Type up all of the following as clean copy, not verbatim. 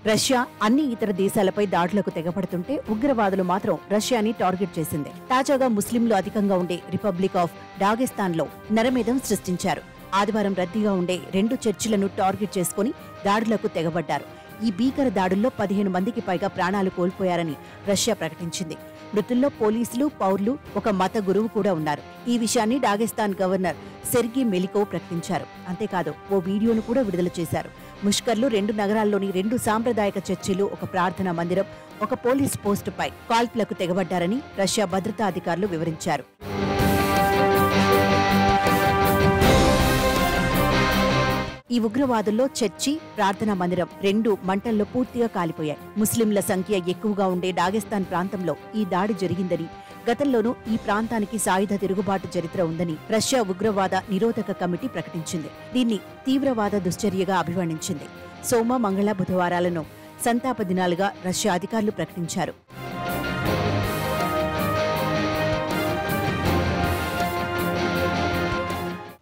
Russia అన్ని ఇతర దేశాలపై దాడులకు తెగపడుతుంటే ఉగ్రవాదులు మాత్రం రష్యాని టార్గెట్ చేసింది. తాజాగా ముస్లింలు అధికంగా ఉండే రిపబ్లిక్ ఆఫ్ డాగెస్తాన్లో నరమేధం సృష్టించారు. ఆదివారం రద్దీగా ఉండే 2 చర్చిలను టార్గెట్ చేసుకుని దాడులకు తెగబడ్డారు. ఈ భీకర దాడుల్లో 15 మందికి పైగా ప్రాణాలు కోల్పోయారని రష్యా ప్రకటించింది. మృతుల్లో పోలీసులు, పౌరులు, ఒక మత గురువు కూడా ఉన్నారు. ఈ విషయాన్ని డాగెస్తాన్ గవర్నర్ సెర్గీ మెలికోవ్ ప్రకటించారు. అంతేకాదు ఓ వీడియోను కూడా విడుదల చేశారు. ముష్కర్లు 2 నగరాల్లోని 2 సాంప్రదాయక చర్చిలు, ఒక ప్రార్థనా మందిరం, ఒక పోలీస్ పోస్టుపై కాల్పులకు తెగబడ్డారని రష్యా భద్రతా అధికారులు వివరించారు. ఈ ఉగ్రవాదుల్లో చర్చి, ప్రార్థనా మందిరం 2 మంటల్లో పూర్తిగా కాలిపోయాయి. ముస్లింల సంఖ్య ఎక్కువగా ఉండే డాగెస్తాన్ ప్రాంతంలో ఈ దాడి జరిగిందని, గతంలోనూ ఈ ప్రాంతానికి సాయుధ తిరుగుబాటు చరిత్ర ఉందని రష్యా ఉగ్రవాద నిరోధక కమిటీ ప్రకటించింది. దీన్ని తీవ్రవాద దుశ్చర్యగా అభివర్ణించింది. సోమ, మంగళ, బుధవారాలను సంతాప దినాలుగా రష్యా అధికారులు ప్రకటించారు.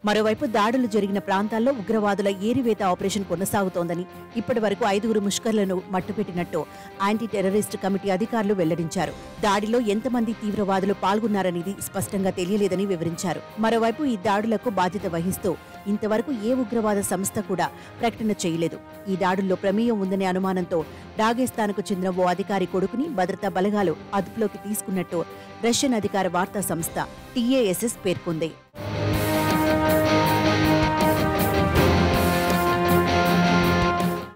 మరోవైపు దాడులు జరిగిన ప్రాంతాల్లో ఉగ్రవాదుల ఏరివేత ఆపరేషన్ కొనసాగుతోందని, ఇప్పటి వరకు 5 ముష్కర్లను మట్టుపెట్టినట్టు యాంటీ టెర్రరిస్ట్ కమిటీ అధికారులు వెల్లడించారు. దాడిలో ఎంతమంది తీవ్రవాదులు పాల్గొన్నారనేది స్పష్టంగా తెలియలేదని వివరించారు. మరోవైపు ఈ దాడులకు బాధ్యత వహిస్తూ ఇంతవరకు ఏ ఉగ్రవాద సంస్థ కూడా ప్రకటన చేయలేదు. ఈ దాడుల్లో ప్రమేయం ఉందనే అనుమానంతో డాగెస్తాన్కు చెందిన ఓ అధికారి కొడుకుని భద్రతా బలగాలు అదుపులోకి తీసుకున్నట్టు రష్యన్ అధికార వార్తా సంస్థ TASS పేర్కొంది.